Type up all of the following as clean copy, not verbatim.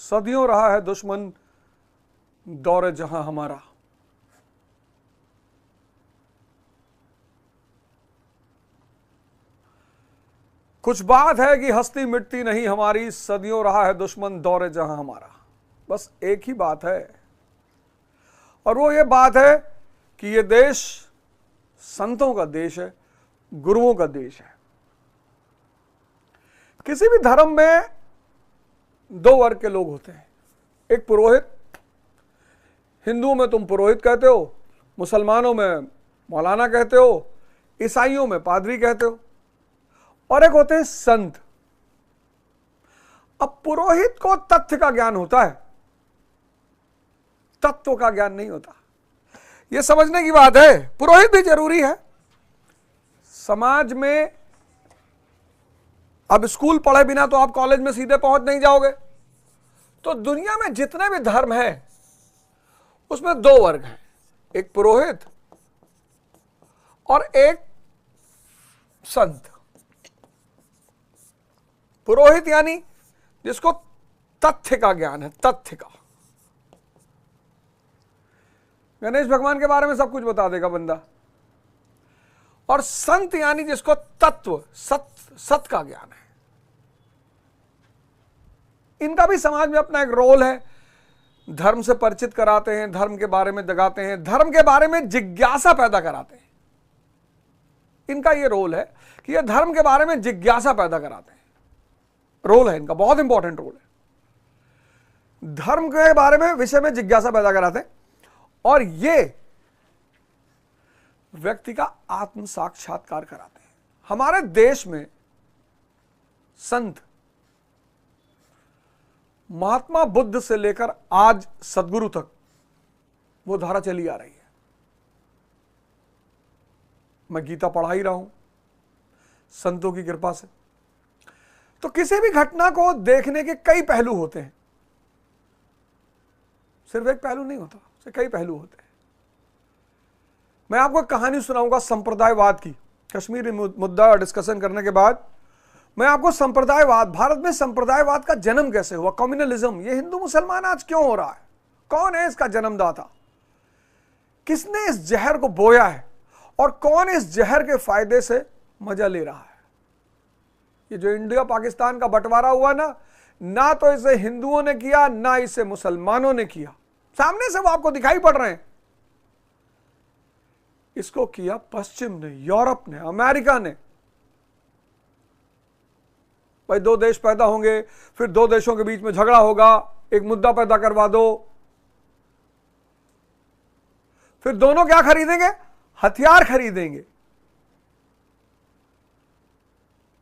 सदियों रहा है दुश्मन दौरे जहां हमारा। कुछ बात है कि हस्ती मिटती नहीं हमारी, सदियों रहा है दुश्मन दौरे जहां हमारा। बस एक ही बात है, और वो ये बात है कि ये देश संतों का देश है, गुरुओं का देश है। किसी भी धर्म में दो वर्ग के लोग होते हैं, एक पुरोहित, हिंदुओं में तुम पुरोहित कहते हो, मुसलमानों में मौलाना कहते हो, ईसाइयों में पादरी कहते हो, और एक होते हैं संत। अब पुरोहित को तथ्य का ज्ञान होता है, तत्व का ज्ञान नहीं होता। यह समझने की बात है, पुरोहित भी जरूरी है समाज में। अब स्कूल पढ़े बिना तो आप कॉलेज में सीधे पहुंच नहीं जाओगे। तो दुनिया में जितने भी धर्म हैं उसमें दो वर्ग हैं, एक पुरोहित और एक संत। पुरोहित यानी जिसको तथ्य का ज्ञान है, तथ्य का। गणेश भगवान के बारे में सब कुछ बता देगा बंदा। और संत यानी जिसको तत्व, सत्य का ज्ञान है। इनका भी समाज में अपना एक रोल है, धर्म से परिचित कराते हैं, धर्म के बारे में जगाते हैं, धर्म के बारे में जिज्ञासा पैदा कराते हैं। इनका यह रोल है कि यह धर्म के बारे में जिज्ञासा पैदा कराते हैं। रोल है इनका, बहुत इंपॉर्टेंट रोल है। धर्म के बारे में, विषय में जिज्ञासा पैदा कराते हैं, और ये व्यक्ति का आत्म साक्षात्कार कराते हैं। हमारे देश में संत महात्मा बुद्ध से लेकर आज सदगुरु तक वो धारा चली आ रही है। मैं गीता पढ़ा ही रहा हूं संतों की कृपा से। तो किसी भी घटना को देखने के कई पहलू होते हैं, सिर्फ एक पहलू नहीं होता, उसके कई पहलू होते हैं। मैं आपको एक कहानी सुनाऊंगा संप्रदायवाद की। कश्मीरी मुद्दा डिस्कशन करने के बाद मैं आपको संप्रदायवाद, भारत में संप्रदायवाद का जन्म कैसे हुआ, कम्युनलिज्म, ये हिंदू मुसलमान आज क्यों हो रहा है, कौन है इसका जन्मदाता, किसने इस जहर को बोया है, और कौन इस जहर के फायदे से मजा ले रहा है। ये जो इंडिया पाकिस्तान का बंटवारा हुआ ना तो इसे हिंदुओं ने किया, ना इसे मुसलमानों ने किया। सामने से वो आपको दिखाई पड़ रहे हैं। इसको किया पश्चिम ने, यूरोप ने, अमेरिका ने। भाई दो देश पैदा होंगे, फिर दो देशों के बीच में झगड़ा होगा, एक मुद्दा पैदा करवा दो, फिर दोनों क्या खरीदेंगे, हथियार खरीदेंगे।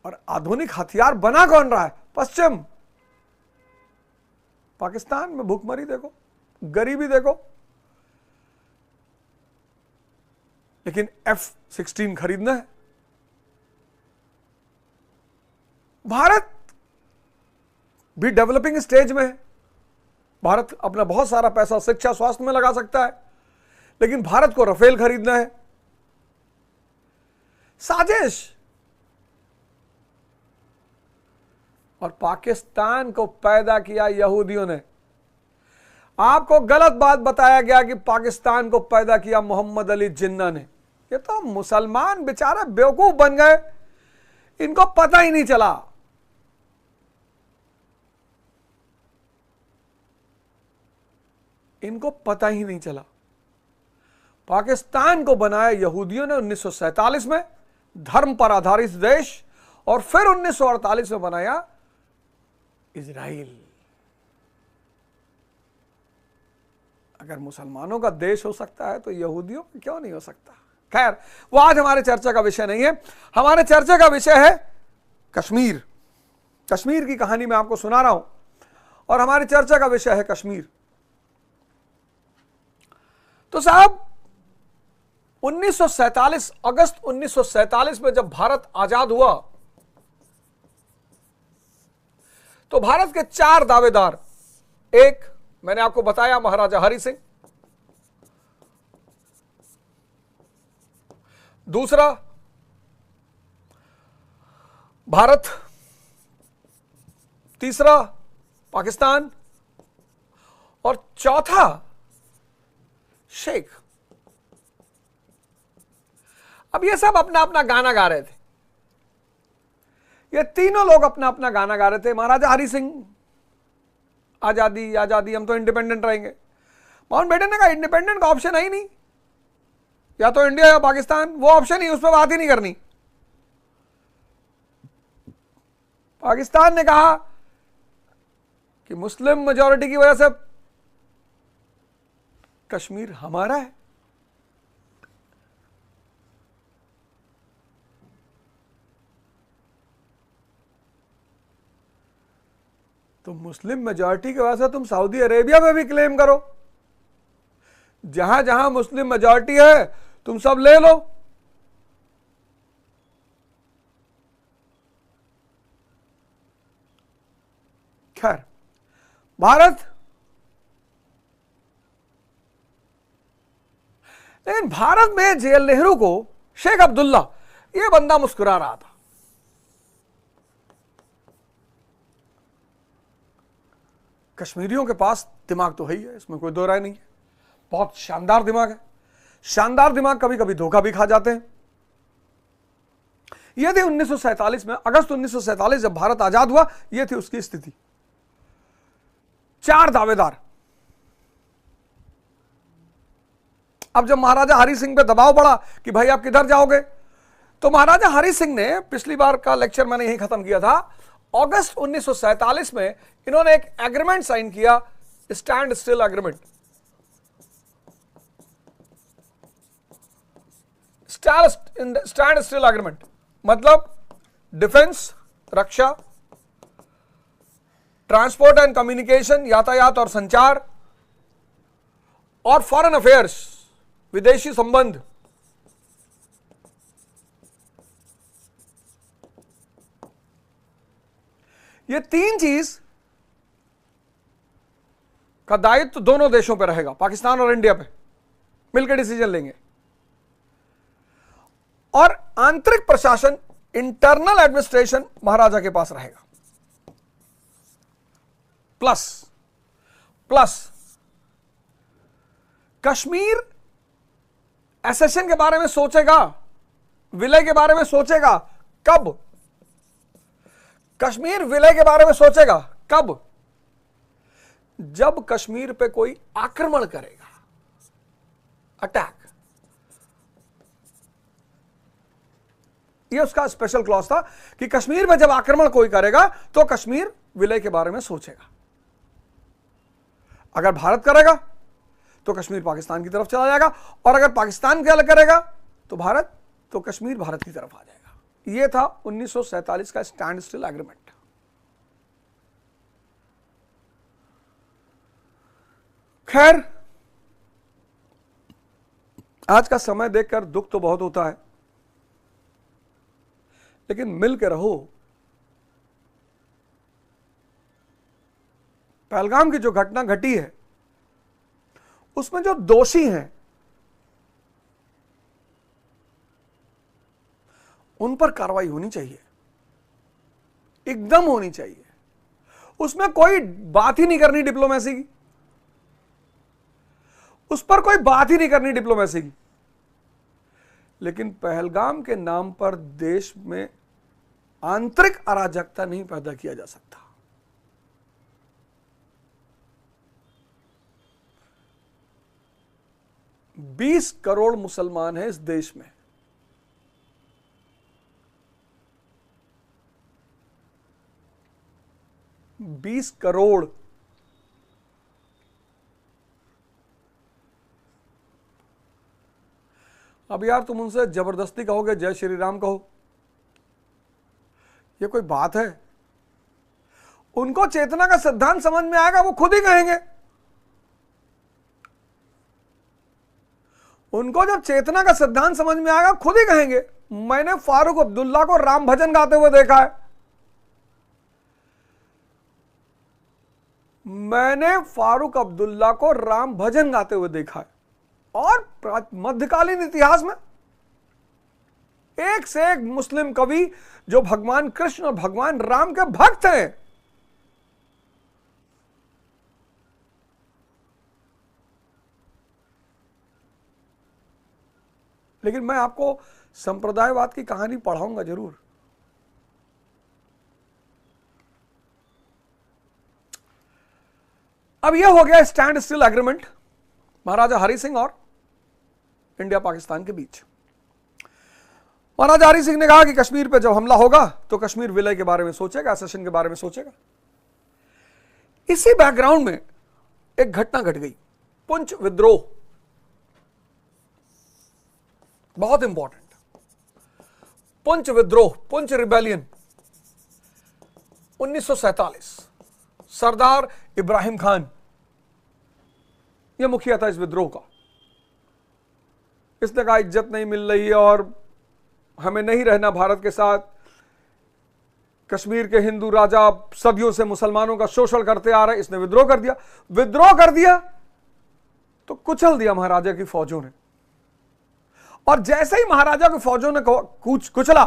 और आधुनिक हथियार बना कौन रहा है, पश्चिम। पाकिस्तान में भूखमरी देखो, गरीबी देखो, लेकिन F-16 खरीदना है। भारत भी डेवलपिंग स्टेज में है। भारत अपना बहुत सारा पैसा शिक्षा स्वास्थ्य में लगा सकता है, लेकिन भारत को राफेल खरीदना है। साजिश। और पाकिस्तान को पैदा किया यहूदियों ने। आपको गलत बात बताया गया कि पाकिस्तान को पैदा किया मोहम्मद अली जिन्ना ने। ये तो मुसलमान बेचारे बेवकूफ बन गए, इनको पता ही नहीं चला। इनको पता ही नहीं चला। पाकिस्तान को बनाया यहूदियों ने 1947 में, धर्म पर आधारित देश, और फिर 1948 में बनाया इजराइल। अगर मुसलमानों का देश हो सकता है तो यहूदियों का क्यों नहीं हो सकता। खैर, वो आज हमारे चर्चा का विषय नहीं है। हमारे चर्चा का विषय है कश्मीर। कश्मीर की कहानी मैं आपको सुना रहा हूं, और हमारी चर्चा का विषय है कश्मीर। तो साहब 1947, अगस्त 1947 में जब भारत आजाद हुआ, तो भारत के 4 दावेदार, एक मैंने आपको बताया महाराजा हरि सिंह, दूसरा भारत, तीसरा पाकिस्तान, और चौथा शेख। अब ये सब अपना अपना गाना गा रहे थे, ये तीनों लोग अपना अपना गाना गा रहे थे। महाराजा हरि सिंह आजादी आजादी, हम तो इंडिपेंडेंट रहेंगे। माउंटबेटन ने कहा इंडिपेंडेंट का ऑप्शन है ही नहीं, या तो इंडिया या पाकिस्तान, वो ऑप्शन ही, उस पर बात ही नहीं करनी। पाकिस्तान ने कहा कि मुस्लिम मेजॉरिटी की वजह से कश्मीर हमारा है। तो मुस्लिम मेजॉरिटी की वजह से तुम सऊदी अरेबिया में भी क्लेम करो, जहां जहां मुस्लिम मेजॉरिटी है तुम सब ले लो। खैर, भारत, लेकिन भारत में जेएल नेहरू को शेख अब्दुल्ला, यह बंदा मुस्कुरा रहा था। कश्मीरियों के पास दिमाग तो है ही है, इसमें कोई दो राय नहीं है, बहुत शानदार दिमाग है। शानदार दिमाग कभी कभी धोखा भी खा जाते हैं। यह थी 1947 में, अगस्त 1947 जब भारत आजाद हुआ, यह थी उसकी स्थिति। 4 दावेदार। अब जब महाराजा हरि सिंह पे दबाव पड़ा कि भाई आप किधर जाओगे, तो महाराजा हरि सिंह ने, पिछली बार का लेक्चर मैंने यही खत्म किया था, अगस्त 1947 में इन्होंने एक एग्रीमेंट साइन किया, standstill agreement. Standstill agreement मतलब डिफेंस, रक्षा, ट्रांसपोर्ट एंड कम्युनिकेशन, यातायात और संचार, और फॉरेन अफेयर्स, विदेशी संबंध। ये 3 चीज का दायित्व दोनों देशों पर रहेगा, पाकिस्तान और इंडिया पे मिलकर डिसीजन लेंगे। और आंतरिक प्रशासन, इंटरनल एडमिनिस्ट्रेशन महाराजा के पास रहेगा। प्लस कश्मीर एसेशन के बारे में सोचेगा, विलय के बारे में सोचेगा कब? कश्मीर विलय के बारे में सोचेगा कब? जब कश्मीर पे कोई आक्रमण करेगा, अटैक। ये उसका स्पेशल क्लॉज था कि कश्मीर में जब आक्रमण कोई करेगा तो कश्मीर विलय के बारे में सोचेगा। अगर भारत करेगा तो कश्मीर पाकिस्तान की तरफ चला जाएगा, और अगर पाकिस्तान क्या करेगा तो कश्मीर भारत की तरफ आ जाएगा। यह था 1947 का स्टैंड स्टिल एग्रीमेंट। खैर, आज का समय देखकर दुख तो बहुत होता है, लेकिन मिल के रहो। पहलगाम की जो घटना घटी है उसमें जो दोषी हैं उन पर कार्रवाई होनी चाहिए, एकदम होनी चाहिए। उसमें कोई बात ही नहीं करनी डिप्लोमेसी की, उस पर कोई बात ही नहीं करनी डिप्लोमेसी की। लेकिन पहलगाम के नाम पर देश में आंतरिक अराजकता नहीं पैदा किया जा सकता। बीस करोड़ मुसलमान हैं इस देश में। बीस करोड़। अब यार तुम उनसे जबरदस्ती कहोगे जय श्री राम कहो, ये कोई बात है? उनको चेतना का सिद्धांत समझ में आएगा, वो खुद ही कहेंगे। उनको जब चेतना का सिद्धांत समझ में आएगा खुद ही कहेंगे। मैंने फारूक अब्दुल्ला को राम भजन गाते हुए देखा है। मैंने फारूक अब्दुल्ला को राम भजन गाते हुए देखा है। और मध्यकालीन इतिहास में एक से एक मुस्लिम कवि जो भगवान कृष्ण और भगवान राम के भक्त हैं, लेकिन मैं आपको संप्रदायवाद की कहानी पढ़ाऊंगा जरूर। अब यह हो गया स्टैंड स्टिल एग्रीमेंट महाराजा हरि सिंह और इंडिया पाकिस्तान के बीच। महाराजा हरि सिंह ने कहा कि कश्मीर पे जब हमला होगा तो कश्मीर विलय के बारे में सोचेगा, सेशन के बारे में सोचेगा। इसी बैकग्राउंड में एक घटना घट गई, पुंछ विद्रोह, बहुत इंपॉर्टेंट। पुंछ विद्रोह, पुंछ रिबेलियन 1947, सरदार इब्राहिम खान यह मुखिया था इस विद्रोह का। इसने कहा इज्जत नहीं मिल रही है और हमें नहीं रहना भारत के साथ, कश्मीर के हिंदू राजा सदियों से मुसलमानों का शोषण करते आ रहे। इसने विद्रोह कर दिया। विद्रोह कर दिया तो कुचल दिया महाराजा की फौजों ने, और जैसे ही महाराजा की फौजों ने कुचला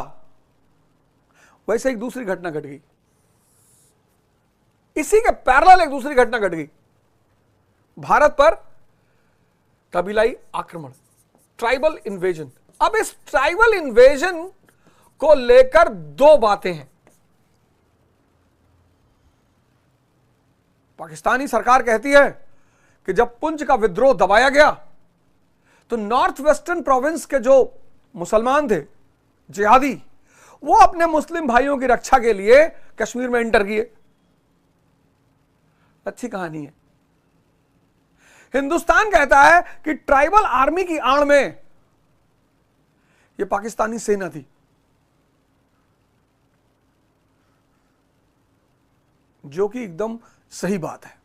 वैसे एक दूसरी घटना घट गई। इसी के पैरेलल एक दूसरी घटना घट गई, भारत पर कबीलाई आक्रमण, ट्राइबल इन्वेजन। अब इस ट्राइबल इन्वेजन को लेकर दो बातें हैं। पाकिस्तानी सरकार कहती है कि जब पुंछ का विद्रोह दबाया गया तो नॉर्थ वेस्टर्न प्रोविंस के जो मुसलमान थे जिहादी, वो अपने मुस्लिम भाइयों की रक्षा के लिए कश्मीर में एंटर किए। अच्छी कहानी है। हिंदुस्तान कहता है कि ट्राइबल आर्मी की आड़ में यह पाकिस्तानी सेना थी, जो कि एकदम सही बात है।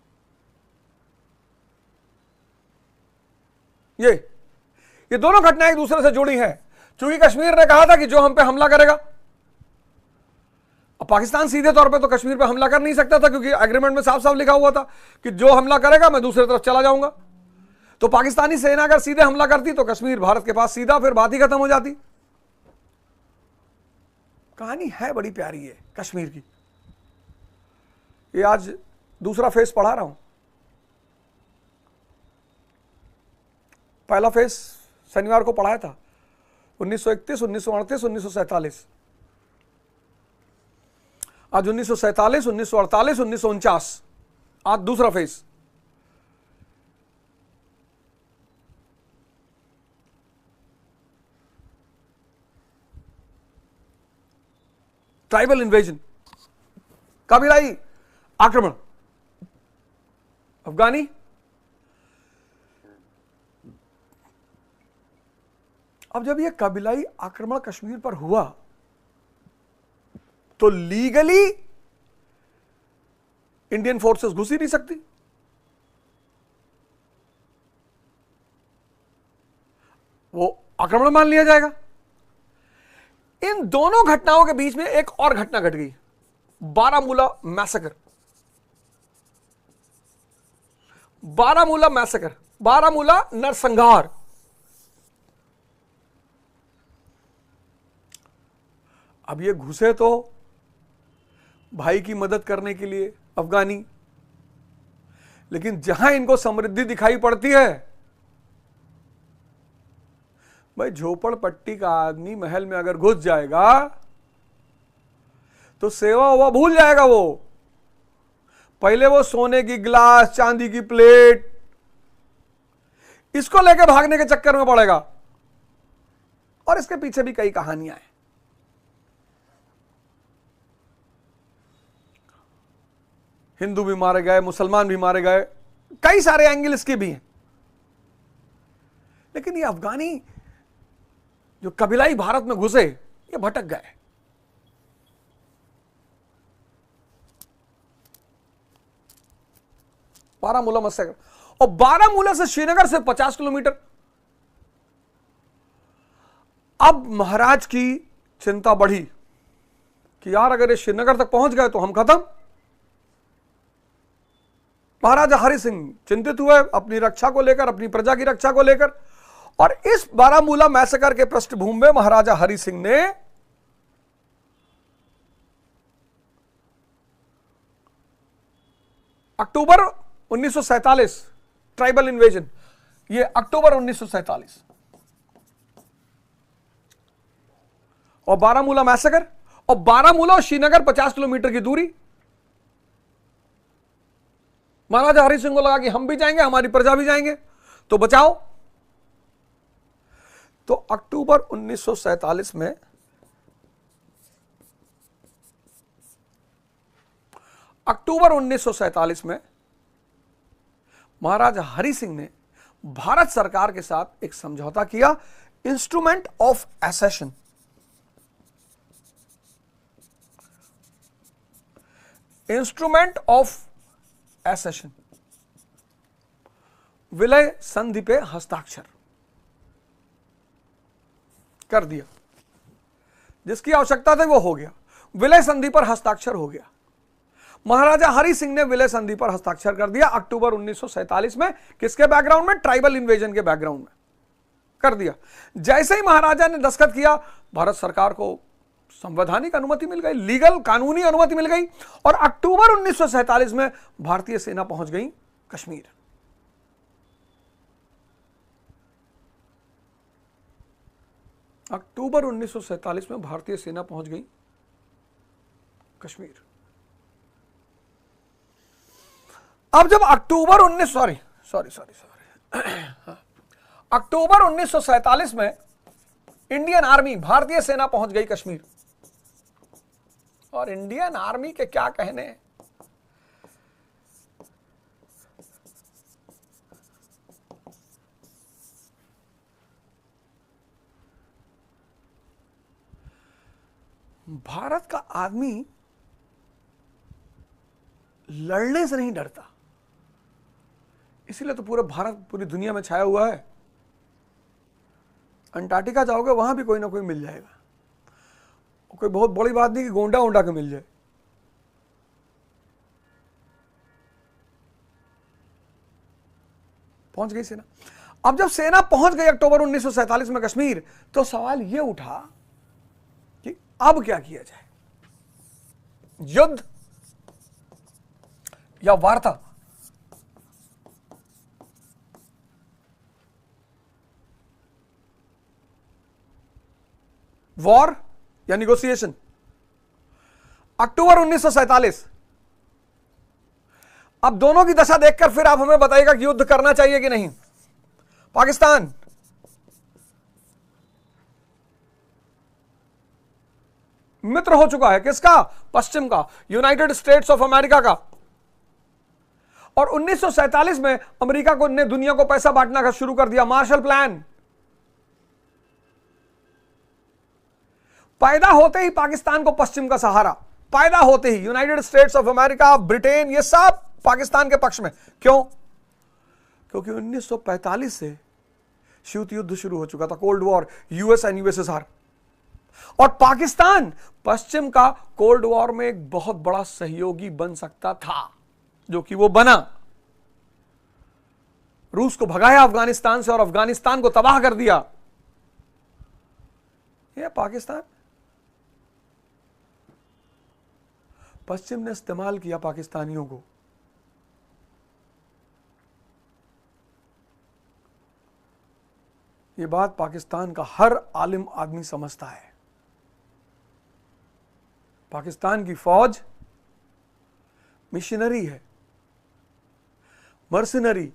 ये दोनों घटनाएं एक दूसरे से जुड़ी हैं, क्योंकि कश्मीर ने कहा था कि जो हम पे हमला करेगा, अब पाकिस्तान सीधे तौर पे तो कश्मीर पे हमला कर नहीं सकता था, क्योंकि एग्रीमेंट में साफ साफ लिखा हुआ था कि जो हमला करेगा मैं दूसरी तरफ चला जाऊंगा। तो पाकिस्तानी सेना अगर सीधे हमला करती तो कश्मीर भारत के पास सीधा, फिर बात ही खत्म हो जाती। कहानी है बड़ी प्यारी है कश्मीर की। ये आज दूसरा फेज पढ़ा रहा हूं। पहला फेज शनिवार को पढ़ाया था, 1931, 1938, 1947। आज 1947, 1948, 1949, आज दूसरा फेज। ट्राइबल इन्वेजन, कबीलाई आक्रमण, अफगानी। अब जब यह कबीलाई आक्रमण कश्मीर पर हुआ तो लीगली इंडियन फोर्सेस घुस ही नहीं सकती। वो आक्रमण मान लिया जाएगा। इन दोनों घटनाओं के बीच में एक और घटना घट गई, बारामूला मैसेकर। बारामूला मैसेकर, बारामूला नरसंहार। अब ये घुसे तो भाई की मदद करने के लिए अफगानी, लेकिन जहां इनको समृद्धि दिखाई पड़ती है, भाई झोपड़पट्टी का आदमी महल में अगर घुस जाएगा तो सेवा हुआ भूल जाएगा। वो पहले वो सोने की गिलास, चांदी की प्लेट, इसको लेकर भागने के चक्कर में पड़ेगा। और इसके पीछे भी कई कहानियां हैं। हिंदू भी मारे गए, मुसलमान भी मारे गए, कई सारे एंगल इसके भी हैं। लेकिन ये अफगानी जो कबीलाई भारत में घुसे, ये भटक गए। बारामूला मैसेकर, और बारामूला से श्रीनगर से 50 किलोमीटर। अब महाराज की चिंता बढ़ी कि यार अगर ये श्रीनगर तक पहुंच गए तो हम खत्म। महाराजा हरि सिंह चिंतित हुए अपनी रक्षा को लेकर, अपनी प्रजा की रक्षा को लेकर। और इस बारामूला मैसेकर के पृष्ठभूमि में महाराजा हरि सिंह ने अक्टूबर 1947, ट्राइबल इन्वेजन, ये अक्टूबर 1947, और बारामूला मैसेकर, और बारामूला और श्रीनगर 50 किलोमीटर की दूरी। महाराजा हरि सिंह को लगा कि हम भी जाएंगे, हमारी प्रजा भी जाएंगे, तो बचाओ। तो अक्टूबर 1947 में महाराजा हरि सिंह ने भारत सरकार के साथ एक समझौता किया, instrument of accession. Instrument of accession, विलय संधि पे हस्ताक्षर कर दिया। जिसकी आवश्यकता थी वो हो गया, विलय संधि पर हस्ताक्षर हो गया। महाराजा हरि सिंह ने विलय संधि पर हस्ताक्षर कर दिया अक्टूबर 1947 में। किसके बैकग्राउंड में? ट्राइबल इन्वेजन के बैकग्राउंड में कर दिया। जैसे ही महाराजा ने दस्तखत किया, भारत सरकार को संवैधानिक अनुमति मिल गई, लीगल कानूनी अनुमति मिल गई, और अक्टूबर 1947 में भारतीय सेना पहुंच गई कश्मीर। अक्टूबर 1947 में भारतीय सेना पहुंच गई कश्मीर। अब जब अक्टूबर 1947 में इंडियन आर्मी, भारतीय सेना पहुंच गई कश्मीर। और इंडियन आर्मी के क्या कहने, भारत का आदमी लड़ने से नहीं डरता, इसीलिए तो पूरे भारत, पूरी दुनिया में छाया हुआ है। अंटार्कटिका जाओगे, वहां भी कोई ना कोई मिल जाएगा। कोई बहुत बड़ी बात नहीं कि गोंडा ओंडा के मिल जाए। पहुंच गई सेना। अब जब सेना पहुंच गई अक्टूबर 1947 में कश्मीर, तो सवाल यह उठा कि अब क्या किया जाए, युद्ध या वार्ता? वॉर या निगोसिएशन? अक्टूबर 1947। अब दोनों की दशा देखकर फिर आप हमें बताइएगा कि युद्ध करना चाहिए कि नहीं। पाकिस्तान मित्र हो चुका है किसका? पश्चिम का, यूनाइटेड स्टेट्स ऑफ अमेरिका का। और 1947 में अमेरिका को ने दुनिया को पैसा बांटना का शुरू कर दिया, मार्शल प्लान। पैदा होते ही पाकिस्तान को पश्चिम का सहारा, पैदा होते ही United States of America, Britain, ये सब पाकिस्तान के पक्ष में। क्यों? क्योंकि 1945 से शीत युद्ध शुरू हो चुका था, cold war, US and USSR. और पाकिस्तान पश्चिम का कोल्ड वॉर में एक बहुत बड़ा सहयोगी बन सकता था, जो कि वो बना। रूस को भगाया अफगानिस्तान से और अफगानिस्तान को तबाह कर दिया। यह पाकिस्तान, पश्चिम ने इस्तेमाल किया पाकिस्तानियों को। यह बात पाकिस्तान का हर आलिम आदमी समझता है। पाकिस्तान की फौज मिशनरी है, मर्सिनरी,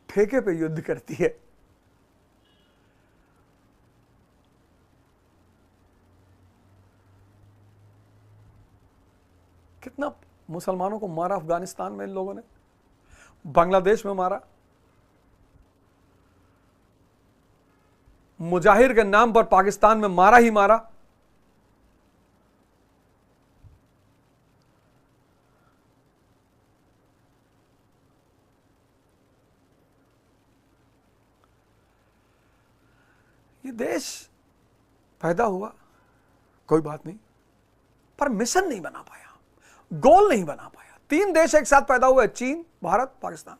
ठेके पे युद्ध करती है। कितना मुसलमानों को मारा अफगानिस्तान में इन लोगों ने, बांग्लादेश में मारा। मुजाहिर के नाम पर पाकिस्तान में मारा ही मारा। ये देश पैदा हुआ, कोई बात नहीं, पर मिशन नहीं बना पाया, गोल नहीं बना पाया। 3 देश एक साथ पैदा हुए, चीन, भारत, पाकिस्तान।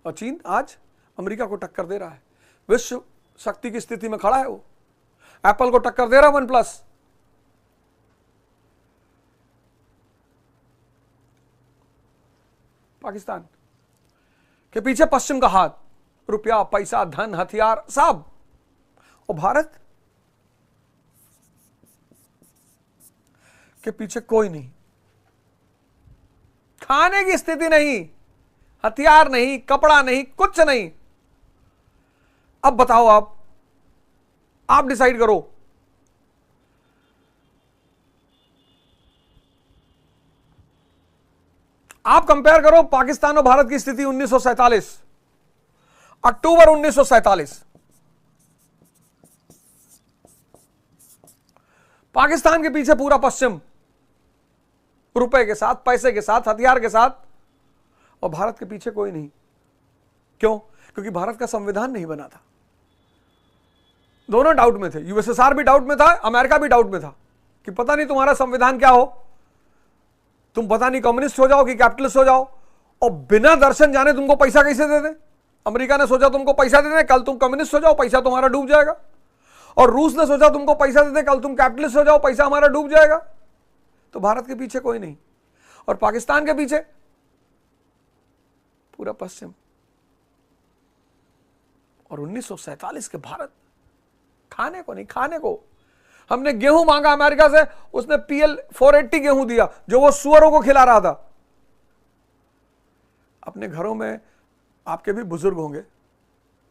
और चीन आज अमेरिका को टक्कर दे रहा है, विश्व शक्ति की स्थिति में खड़ा है। वो एप्पल को टक्कर दे रहा है, OnePlus। पाकिस्तान के पीछे पश्चिम का हाथ, रुपया, पैसा, धन, हथियार सब। और भारत के पीछे कोई नहीं, खाने की स्थिति नहीं, हथियार नहीं, कपड़ा नहीं, कुछ नहीं। अब बताओ, आप डिसाइड करो। आप कंपेयर करो पाकिस्तान और भारत की स्थिति 1947, अक्टूबर 1947। पाकिस्तान के पीछे पूरा पश्चिम, रुपए के साथ, पैसे के साथ, हथियार के साथ, और भारत के पीछे कोई नहीं। क्यों? क्योंकि भारत का संविधान नहीं बना था। दोनों डाउट में थे, यूएसएसआर भी डाउट में था, अमेरिका भी डाउट में था कि पता नहीं तुम्हारा संविधान क्या हो, तुम पता नहीं कम्युनिस्ट हो जाओ कि कैपिटलिस्ट हो जाओ, और बिना दर्शन जाने तुमको पैसा कैसे दे दे। अमेरिका ने सोचा तुमको पैसा दे दे, कल तुम कम्युनिस्ट हो जाओ, पैसा तुम्हारा डूब जाएगा। और रूस ने सोचा तुमको पैसा दे दे, कल तुम कैपिटलिस्ट हो जाओ, पैसा हमारा डूब जाएगा। तो भारत के पीछे कोई नहीं, और पाकिस्तान के पीछे पूरा पश्चिम। और 1947 के भारत, खाने को नहीं, खाने को हमने गेहूं मांगा अमेरिका से, उसने PL 480 गेहूं दिया जो वो सुअरों को खिला रहा था। अपने घरों में आपके भी बुजुर्ग होंगे,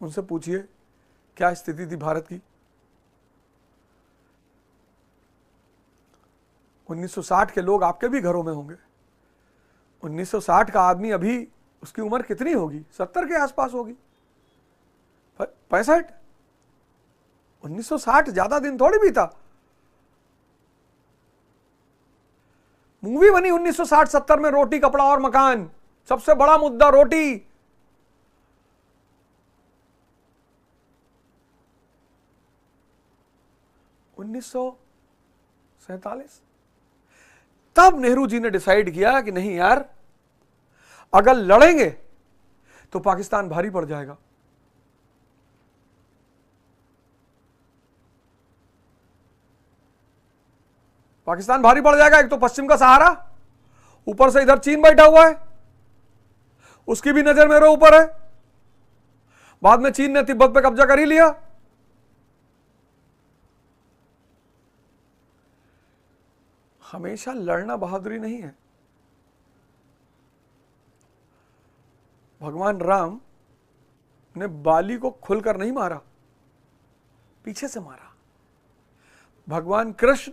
उनसे पूछिए क्या स्थिति थी भारत की। 1960 के लोग आपके भी घरों में होंगे। 1960 का आदमी अभी उसकी उम्र कितनी होगी? 70 के आसपास होगी, 65। 1960 ज्यादा दिन थोड़ी भी था। मूवी बनी 1960-70 में, रोटी, कपड़ा और मकान। सबसे बड़ा मुद्दा रोटी। $1947 तब नेहरू जी ने डिसाइड किया कि नहीं यार, अगर लड़ेंगे तो पाकिस्तान भारी पड़ जाएगा। पाकिस्तान भारी पड़ जाएगा। एक तो पश्चिम का सहारा, ऊपर से इधर चीन बैठा हुआ है, उसकी भी नजर मेरे ऊपर है। बाद में चीन ने तिब्बत पे कब्जा कर ही लिया। हमेशा लड़ना बहादुरी नहीं है। भगवान राम ने बाली को खुलकर नहीं मारा, पीछे से मारा। भगवान कृष्ण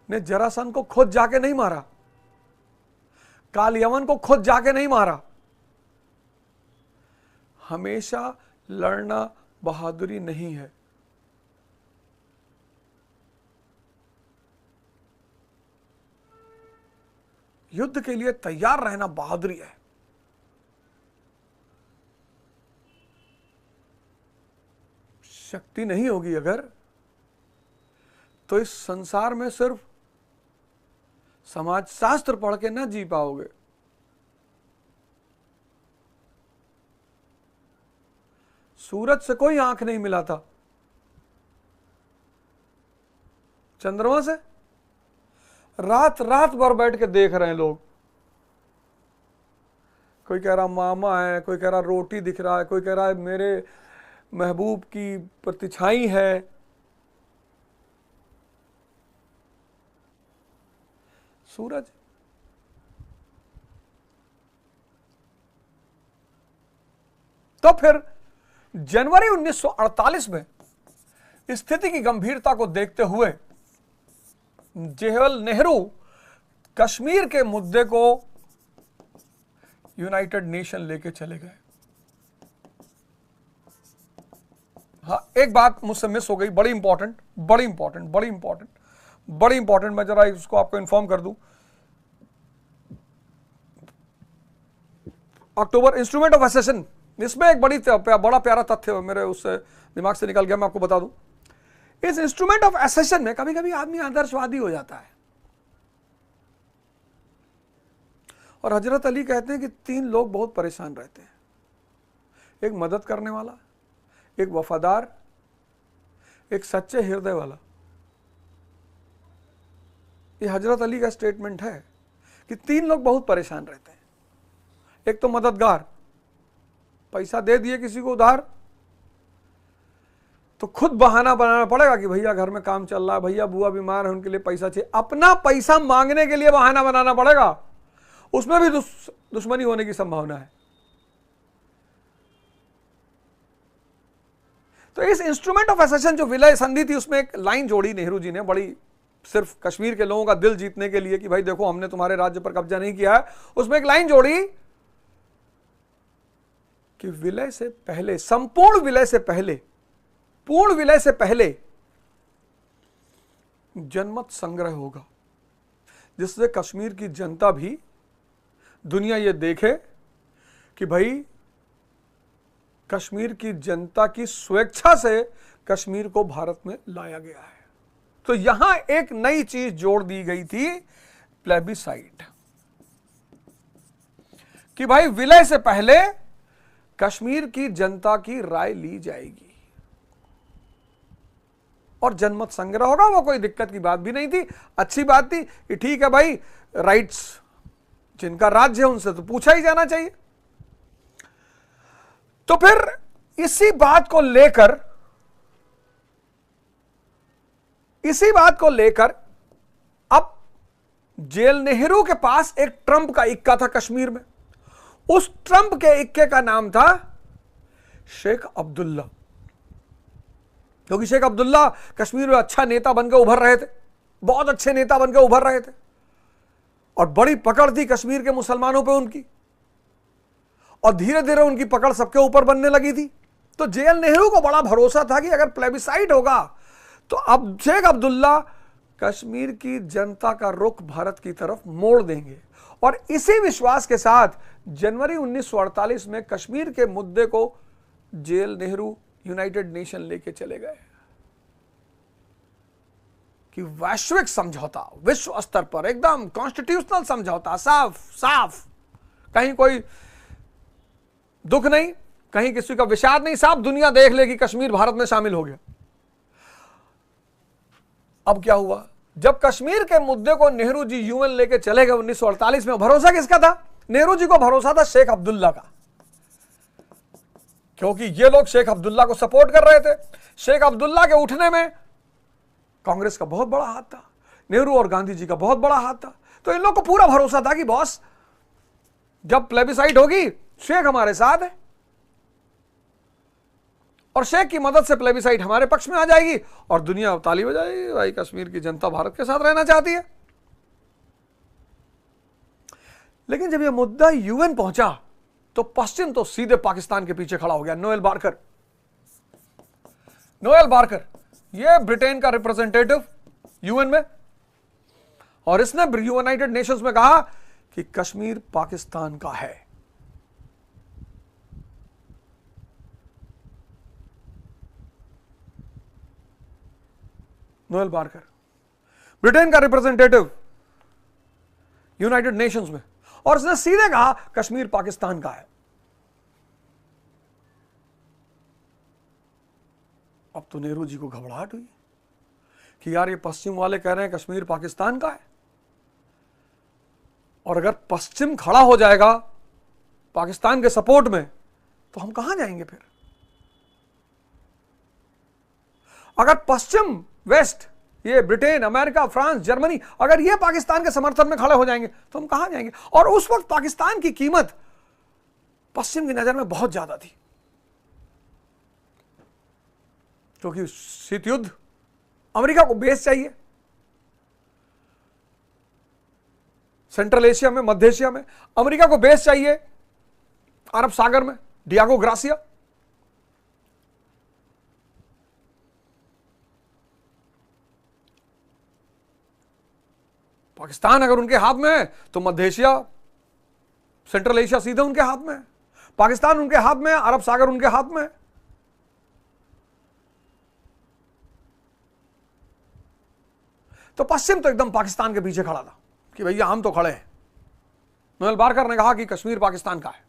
ने जरासंध को खुद जाके नहीं मारा, काल यवन को खुद जाके नहीं मारा। हमेशा लड़ना बहादुरी नहीं है। युद्ध के लिए तैयार रहना बहादुरी है। शक्ति नहीं होगी अगर, तो इस संसार में सिर्फ समाजशास्त्र पढ़ के ना जी पाओगे। सूरज से कोई आंख नहीं मिलाता, चंद्रमा से रात रात भर बैठ के देख रहे हैं लोग। कोई कह रहा मामा है, कोई कह रहा रोटी दिख रहा है, कोई कह रहा है मेरे महबूब की प्रतिछाई है। सूरज तो फिर जनवरी 1948 में स्थिति की गंभीरता को देखते हुए जवाहरलाल नेहरू कश्मीर के मुद्दे को यूनाइटेड नेशन लेके चले गए। हाँ, एक बात मुझसे मिस हो गई, बड़ी इंपॉर्टेंट, बड़ी इंपॉर्टेंट, बड़ी इंपॉर्टेंट, बड़ी इंपॉर्टेंट। मैं जरा इसको आपको इन्फॉर्म कर दूं। अक्टूबर इंस्ट्रूमेंट ऑफ असेशन, इसमें एक बड़ा प्यारा तथ्य मेरे उससे दिमाग से निकल गया, मैं आपको बता दूं। इस इंस्ट्रूमेंट ऑफ असेशन में कभी कभी आदमी आदर्शवादी हो जाता है, और हजरत अली कहते हैं कि 3 लोग बहुत परेशान रहते हैं, एक मदद करने वाला, एक वफादार, एक सच्चे हृदय वाला। ये हजरत अली का स्टेटमेंट है कि 3 लोग बहुत परेशान रहते हैं। एक तो मददगार, पैसा दे दिए किसी को उधार, तो खुद बहाना बनाना पड़ेगा कि भैया घर में काम चल रहा है, भैया बुआ बीमार है उनके लिए पैसा चाहिए। अपना पैसा मांगने के लिए बहाना बनाना पड़ेगा, उसमें भी दुश्मनी होने की संभावना है। तो इस इंस्ट्रूमेंट ऑफ एसेशन जो विलय संधि थी, उसमें एक लाइन जोड़ी नेहरू जी ने बड़ी, सिर्फ कश्मीर के लोगों का दिल जीतने के लिए कि भाई देखो हमने तुम्हारे राज्य पर कब्जा नहीं किया है। उसमें एक लाइन जोड़ी कि विलय से पहले, संपूर्ण विलय से पहले, पूर्ण विलय से पहले जनमत संग्रह होगा, जिससे कश्मीर की जनता भी, दुनिया ये देखे कि भाई कश्मीर की जनता की स्वेच्छा से कश्मीर को भारत में लाया गया है। तो यहां एक नई चीज जोड़ दी गई थी, प्लेबिसाइट, कि भाई विलय से पहले कश्मीर की जनता की राय ली जाएगी और जनमत संग्रह होगा। वो कोई दिक्कत की बात भी नहीं थी, अच्छी बात थी कि ठीक है भाई, राइट्स जिनका राज्य है उनसे तो पूछा ही जाना चाहिए। तो फिर इसी बात को लेकर अब जेल नेहरू के पास एक ट्रंप का इक्का था कश्मीर में। उस ट्रंप के इक्के का नाम था शेख अब्दुल्ला, क्योंकि शेख अब्दुल्ला कश्मीर में अच्छा नेता बनकर उभर रहे थे, बहुत अच्छे नेता बनकर उभर रहे थे, और बड़ी पकड़ थी कश्मीर के मुसलमानों पे उनकी, और धीरे धीरे उनकी पकड़ सबके ऊपर बनने लगी थी। तो जेएल नेहरू को बड़ा भरोसा था कि अगर प्लेबिसाइट होगा तो अब शेख अब्दुल्ला कश्मीर की जनता का रुख भारत की तरफ मोड़ देंगे। और इसी विश्वास के साथ जनवरी 1948 में कश्मीर के मुद्दे को जेएल नेहरू यूनाइटेड नेशन लेके चले गए कि वैश्विक समझौता, विश्व स्तर पर एकदम कॉन्स्टिट्यूशनल समझौता, साफ साफ, कहीं कोई दुख नहीं, कहीं किसी का विषाद नहीं, साफ दुनिया देख ले कि कश्मीर भारत में शामिल हो गया। अब क्या हुआ, जब कश्मीर के मुद्दे को नेहरू जी यूएन लेके चले गए 1948 में, भरोसा किसका था? नेहरू जी को भरोसा था शेख अब्दुल्ला का, क्योंकि ये लोग शेख अब्दुल्ला को सपोर्ट कर रहे थे। शेख अब्दुल्ला के उठने में कांग्रेस का बहुत बड़ा हाथ था, नेहरू और गांधी जी का बहुत बड़ा हाथ था। तो इन लोग को पूरा भरोसा था कि बॉस जब प्लेबिसाइट होगी शेख हमारे साथ है, और शेख की मदद से प्लेबिसाइट हमारे पक्ष में आ जाएगी और दुनिया ताली बजाएगी, भाई कश्मीर की जनता भारत के साथ रहना चाहती है। लेकिन जब यह मुद्दा यूएन पहुंचा तो पश्चिम तो सीधे पाकिस्तान के पीछे खड़ा हो गया। नोएल बार्कर ये ब्रिटेन का रिप्रेजेंटेटिव यूएन में, और इसने यूनाइटेड नेशंस में कहा कि कश्मीर पाकिस्तान का है। नोएल बार्कर ब्रिटेन का रिप्रेजेंटेटिव यूनाइटेड नेशंस में, और उसने सीधे कहा कश्मीर पाकिस्तान का है। अब तो नेहरू जी को घबराहट हुई कि यार ये पश्चिम वाले कह रहे हैं कश्मीर पाकिस्तान का है, और अगर पश्चिम खड़ा हो जाएगा पाकिस्तान के सपोर्ट में तो हम कहां जाएंगे फिर? अगर पश्चिम, वेस्ट, ये ब्रिटेन, अमेरिका, फ्रांस, जर्मनी, अगर ये पाकिस्तान के समर्थन में खड़े हो जाएंगे तो हम कहां जाएंगे? और उस वक्त पाकिस्तान की कीमत पश्चिम की नजर में बहुत ज्यादा थी, क्योंकि शीत युद्ध, अमेरिका को बेस चाहिए सेंट्रल एशिया में, मध्य एशिया में, अमेरिका को बेस चाहिए अरब सागर में, डियागो ग्रासिया। पाकिस्तान अगर उनके हाथ में है तो मध्य एशिया, सेंट्रल एशिया सीधे उनके हाथ में है। पाकिस्तान उनके हाथ में है, अरब सागर उनके हाथ में है। तो पश्चिम तो एकदम पाकिस्तान के पीछे खड़ा था कि भैया हम तो खड़े हैं। नोएल बार्कर ने कहा कि कश्मीर पाकिस्तान का है।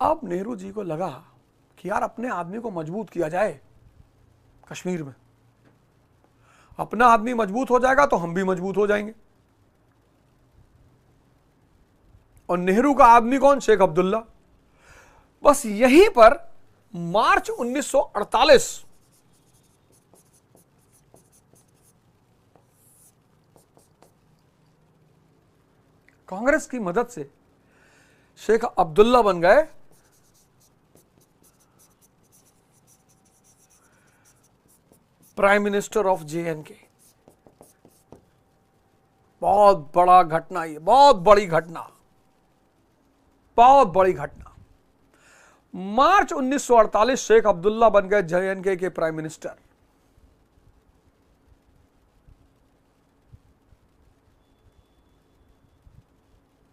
अब नेहरू जी को लगा कि यार अपने आदमी को मजबूत किया जाए कश्मीर में, अपना आदमी मजबूत हो जाएगा तो हम भी मजबूत हो जाएंगे। और नेहरू का आदमी कौन? शेख अब्दुल्ला। बस यहीं पर मार्च 1948 कांग्रेस की मदद से शेख अब्दुल्ला बन गए प्राइम मिनिस्टर ऑफ JNK। बहुत बड़ा घटना, ये बहुत बड़ी घटना, बहुत बड़ी घटना। मार्च 1948 शेख अब्दुल्ला बन गए JNK के प्राइम मिनिस्टर।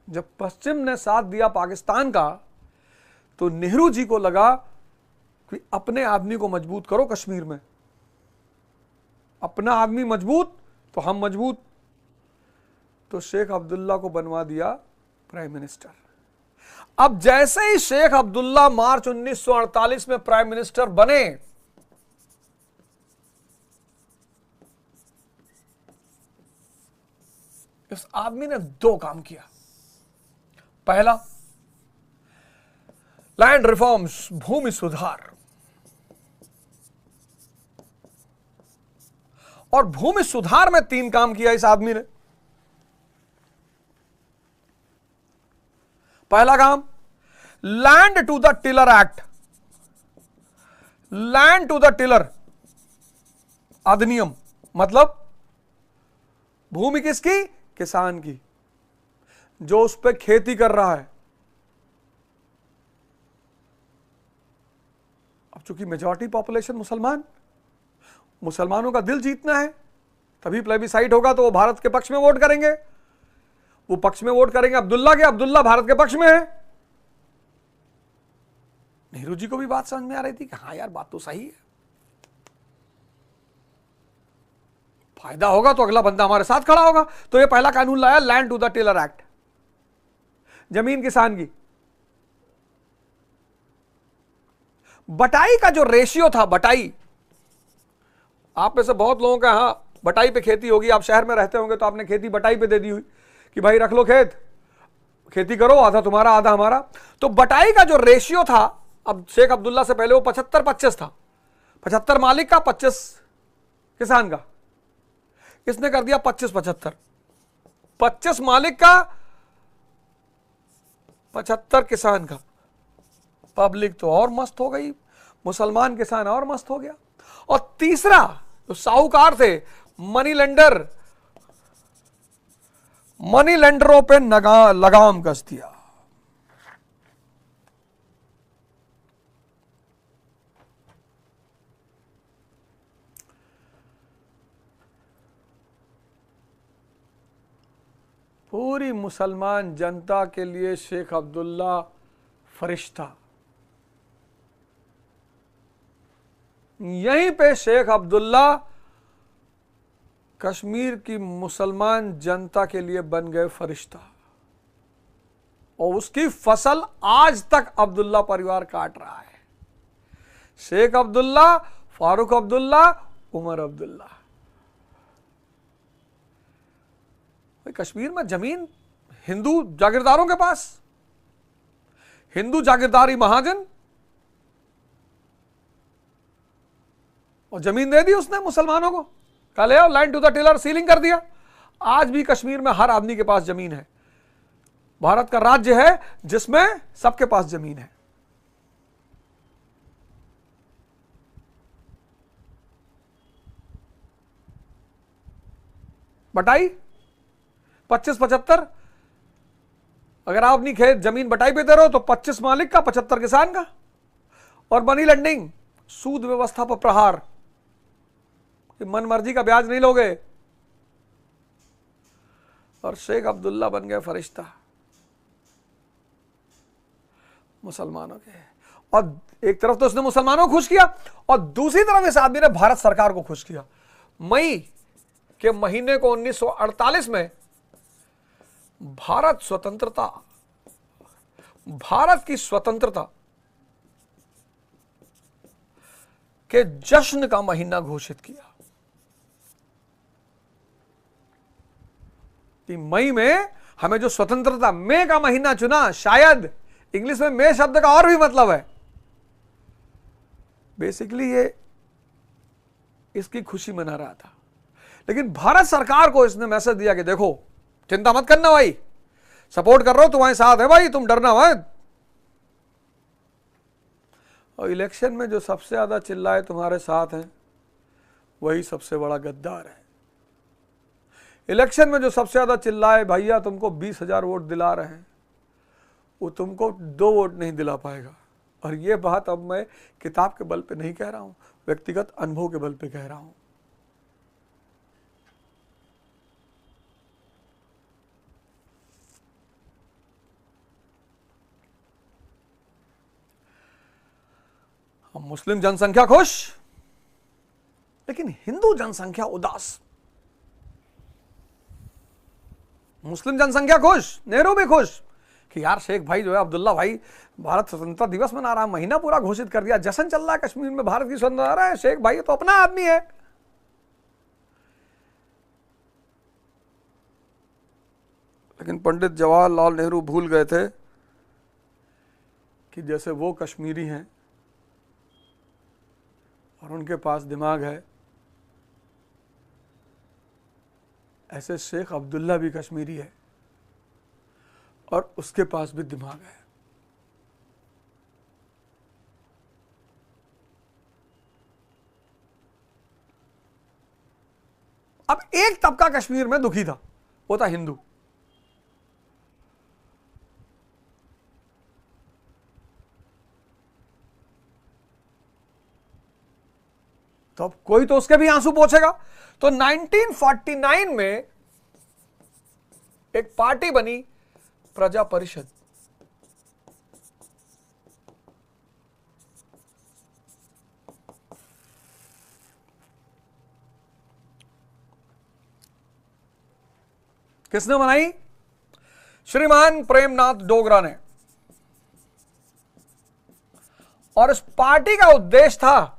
जब पश्चिम ने साथ दिया पाकिस्तान का, तो नेहरू जी को लगा कि अपने आदमी को मजबूत करो कश्मीर में, अपना आदमी मजबूत तो हम मजबूत। तो शेख अब्दुल्ला को बनवा दिया प्राइम मिनिस्टर। अब जैसे ही शेख अब्दुल्ला मार्च 1948 में प्राइम मिनिस्टर बने, इस आदमी ने दो काम किया। पहला, लैंड रिफॉर्म्स, भूमि सुधार। और भूमि सुधार में 3 काम किया इस आदमी ने। पहला काम, land to the tiller act, land to the tiller अधिनियम, मतलब भूमि किसकी? किसान की, जो उस पर खेती कर रहा है। अब चूंकि मेजॉरिटी पॉपुलेशन मुसलमान, मुसलमानों का दिल जीतना है, तभी प्लेबिसाइट होगा, तो वो भारत के पक्ष में वोट करेंगे। वो पक्ष में वोट करेंगे अब्दुल्ला के, अब्दुल्ला भारत के पक्ष में है। नेहरू जी को भी बात समझ में आ रही थी कि हाँ यार, बात तो सही है, फायदा होगा तो अगला बंदा हमारे साथ खड़ा होगा। तो ये पहला कानून लाया, land to the tiller act, जमीन किसान की। बटाई का जो रेशियो था, बटाई, आप में से बहुत लोगों का यहां बटाई पे खेती होगी, आप शहर में रहते होंगे तो आपने खेती बटाई पे दे दी हुई कि भाई रख लो खेत, खेती करो, आधा तुम्हारा आधा हमारा। तो बटाई का जो रेशियो था, अब शेख अब्दुल्ला से पहले वो 75-25 था, 75 मालिक का, 25 किसान का। इसने कर दिया 25-75, 25 मालिक का, 75 किसान का। पब्लिक तो और मस्त हो गई, मुसलमान किसान और मस्त हो गया। और तीसरा, जो साहूकार थे, मनी लेंडर, मनी लेंडरों पे लगाम कस दिया। पूरी मुसलमान जनता के लिए शेख अब्दुल्ला फरिश्ता। यहीं पे शेख अब्दुल्ला कश्मीर की मुसलमान जनता के लिए बन गए फरिश्ता, और उसकी फसल आज तक अब्दुल्ला परिवार काट रहा है। शेख अब्दुल्ला, फारूक अब्दुल्ला, उमर अब्दुल्ला। कश्मीर में जमीन हिंदू जागीरदारों के पास, हिंदू जागीरदारी महाजन, और जमीन दे दी उसने मुसलमानों को, कहा ले आओ, land to the tiller, ceiling कर दिया। आज भी कश्मीर में हर आदमी के पास जमीन है। भारत का राज्य है जिसमें सबके पास जमीन है। बटाई 25-75, अगर आप अपनी खेत जमीन बटाई पे दे रहे हो तो 25 मालिक का, 75 किसान का। और मनी लेंडिंग, सूद व्यवस्था पर प्रहार, मन मर्जी का ब्याज नहीं लोगे। और शेख अब्दुल्ला बन गए फरिश्ता मुसलमानों के। और एक तरफ तो उसने मुसलमानों को खुश किया, और दूसरी तरफ इस आदमी ने भारत सरकार को खुश किया। मई के महीने को 1948 में भारत की स्वतंत्रता के जश्न का महीना घोषित किया। कि मई में हमें जो स्वतंत्रता, मई का महीना चुना, शायद इंग्लिश में मे शब्द का और भी मतलब है। बेसिकली ये इसकी खुशी मना रहा था, लेकिन भारत सरकार को इसने मैसेज दिया कि देखो चिंता मत करना भाई, सपोर्ट कर रहा हूं, तुम्हारे साथ है भाई, तुम डरना मत। और इलेक्शन में जो सबसे ज्यादा चिल्लाए तुम्हारे साथ हैं वही सबसे बड़ा गद्दार है। इलेक्शन में जो सबसे ज्यादा चिल्लाए भैया तुमको 20,000 वोट दिला रहे हैं, वो तुमको 2 वोट नहीं दिला पाएगा। और ये बात अब मैं किताब के बल पे नहीं कह रहा हूं, व्यक्तिगत अनुभव के बल पे कह रहा हूं। हम मुस्लिम जनसंख्या खुश, लेकिन हिंदू जनसंख्या उदास। मुस्लिम जनसंख्या खुश, नेहरू भी खुश कि यार शेख भाई जो है अब्दुल्ला भाई भारत स्वतंत्रता दिवस मना रहा, महीना पूरा घोषित कर दिया, जश्न चल रहा है कश्मीर में, भारत की स्वतंत्रता है, शेख भाई तो अपना आदमी है। लेकिन पंडित जवाहरलाल नेहरू भूल गए थे कि जैसे वो कश्मीरी हैं और उनके पास दिमाग है, ऐसे शेख अब्दुल्ला भी कश्मीरी है और उसके पास भी दिमाग है। अब एक तबका कश्मीर में दुखी था, वो था हिंदू। तो अब कोई तो उसके भी आंसू पोंछेगा। तो 1949 में एक पार्टी बनी प्रजा परिषद। किसने बनाई? श्रीमान प्रेमनाथ डोगरा ने। और इस पार्टी का उद्देश्य था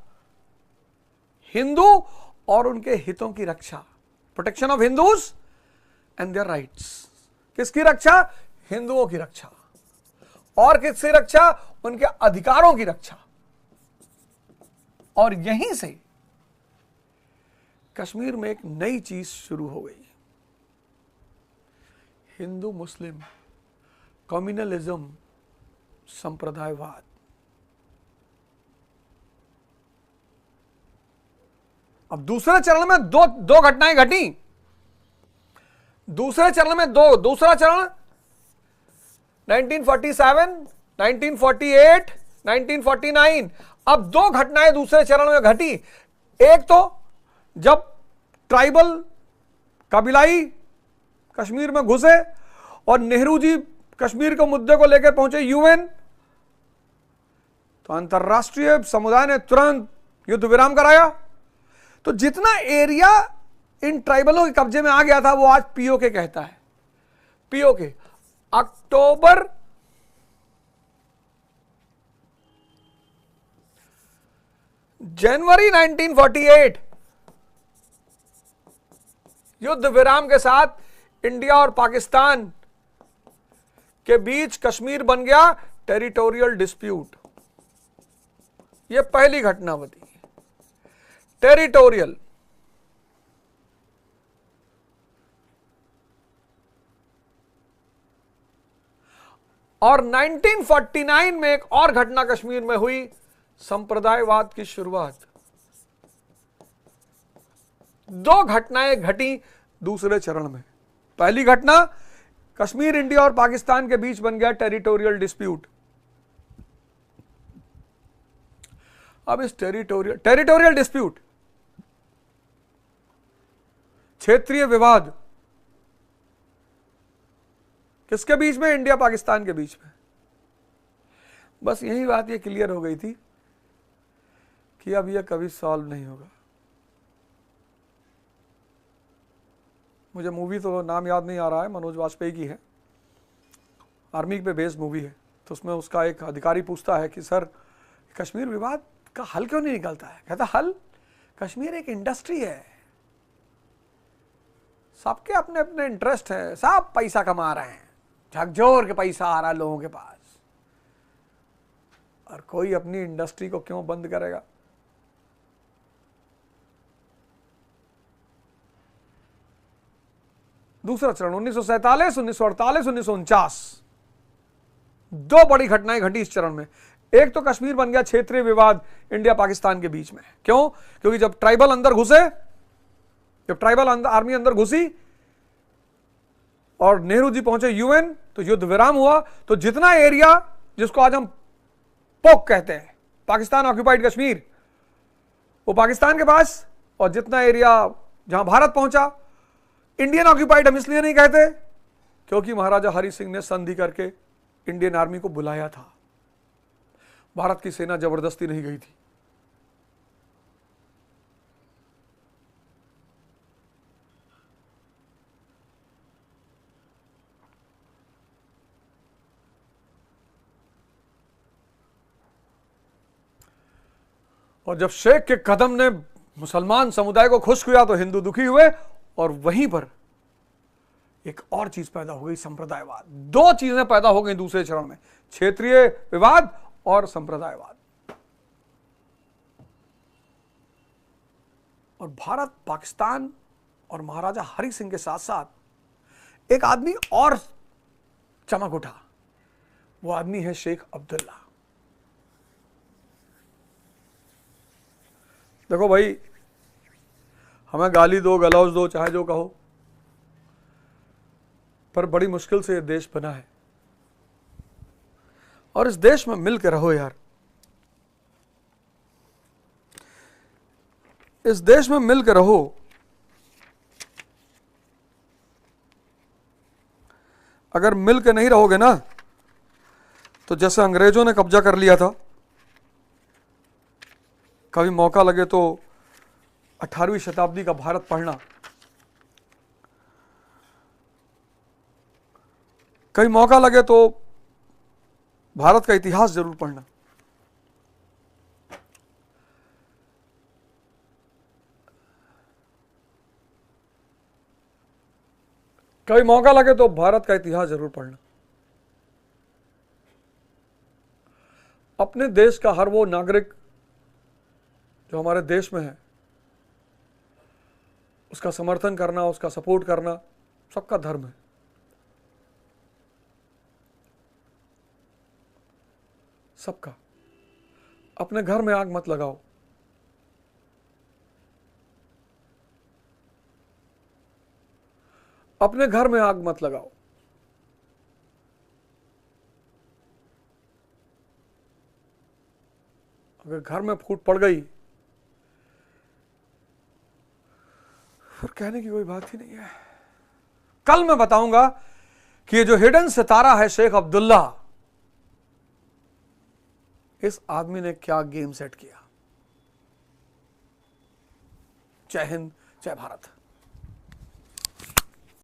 हिंदू और उनके हितों की रक्षा, protection of Hindus and their rights. किसकी रक्षा? हिंदुओं की रक्षा। और किसकी रक्षा? उनके अधिकारों की रक्षा। और यहीं से कश्मीर में एक नई चीज शुरू हो गई, हिंदू मुस्लिम कम्युनलिज्म, संप्रदायवाद। अब दूसरे चरण में दो घटनाएं घटी। दूसरे चरण में दूसरा चरण 1947, 1948, 1949। अब 2 घटनाएं दूसरे चरण में घटी। एक तो जब ट्राइबल कबीलाई कश्मीर में घुसे और नेहरू जी कश्मीर के मुद्दे को लेकर पहुंचे यूएन, तो अंतरराष्ट्रीय समुदाय ने तुरंत युद्ध विराम कराया। तो जितना एरिया इन ट्राइबलों के कब्जे में आ गया था वो आज पीओके कहता है। पीओके अक्टूबर जनवरी 1948 युद्ध विराम के साथ इंडिया और पाकिस्तान के बीच कश्मीर बन गया टेरिटोरियल डिस्प्यूट। यह पहली घटना बती, टेरिटोरियल। और 1949 में एक और घटना कश्मीर में हुई, संप्रदायवाद की शुरुआत। 2 घटनाएं घटी दूसरे चरण में। पहली घटना, कश्मीर इंडिया और पाकिस्तान के बीच बन गया टेरिटोरियल डिस्प्यूट। अब इस टेरिटोरियल डिस्प्यूट, क्षेत्रीय विवाद, किसके बीच में? इंडिया पाकिस्तान के बीच में। बस यही बात ये क्लियर हो गई थी कि अब यह कभी सॉल्व नहीं होगा। मुझे मूवी तो नाम याद नहीं आ रहा है, मनोज वाजपेयी की है, आर्मी पे बेस्ड मूवी है। तो उसमें उसका एक अधिकारी पूछता है कि सर कश्मीर विवाद का हल क्यों नहीं निकलता है? कहता हल, कश्मीर एक इंडस्ट्री है, सबके अपने अपने इंटरेस्ट है, सब पैसा कमा रहे हैं, झकझोर के पैसा आ रहा है लोगों के पास, और कोई अपनी इंडस्ट्री को क्यों बंद करेगा? दूसरा चरण 1947, 1948, 1949, दो बड़ी घटनाएं घटी इस चरण में। एक तो कश्मीर बन गया क्षेत्रीय विवाद इंडिया पाकिस्तान के बीच में। क्यों? क्योंकि जब ट्राइबल अंदर घुसे, जब ट्राइबल आर्मी अंदर घुसी और नेहरू जी पहुंचे यूएन, तो युद्ध विराम हुआ। तो जितना एरिया जिसको आज हम पोक कहते हैं, पाकिस्तान ऑक्यूपाइड कश्मीर, वो पाकिस्तान के पास, और जितना एरिया जहां भारत पहुंचा, इंडियन ऑक्यूपाइड हम इसलिए नहीं कहते क्योंकि महाराजा हरि सिंह ने संधि करके इंडियन आर्मी को बुलाया था। भारत की सेना जबरदस्ती नहीं गई थी। और जब शेख के कदम ने मुसलमान समुदाय को खुश किया तो हिंदू दुखी हुए, और वहीं पर एक और चीज पैदा हो गई, संप्रदायवाद। दो चीजें पैदा हो गई दूसरे चरण में, क्षेत्रीय विवाद और संप्रदायवाद। और भारत, पाकिस्तान और महाराजा हरि सिंह के साथ साथ एक आदमी और चमक उठा। वो आदमी है शेख अब्दुल्ला। देखो भाई, हमें गाली दो, गलौज दो, चाहे जो कहो, पर बड़ी मुश्किल से ये देश बना है। और इस देश में मिलकर रहो यार, इस देश में मिलकर रहो। अगर मिलकर नहीं रहोगे ना, तो जैसे अंग्रेजों ने कब्जा कर लिया था, कभी मौका लगे तो 18वीं शताब्दी का भारत पढ़ना, कभी मौका लगे तो भारत का इतिहास जरूर पढ़ना। कभी मौका लगे तो भारत का इतिहास जरूर पढ़ना। अपने देश का हर वो नागरिक जो हमारे देश में है, उसका समर्थन करना, उसका सपोर्ट करना सबका धर्म है। सबका। अपने घर में आग मत लगाओ। अपने घर में आग मत लगाओ। अगर घर में फूट पड़ गई, फिर कहने की कोई बात ही नहीं है। कल मैं बताऊंगा कि ये जो हिडन सितारा है शेख अब्दुल्ला, इस आदमी ने क्या गेम सेट किया। जय हिंद, जय भारत।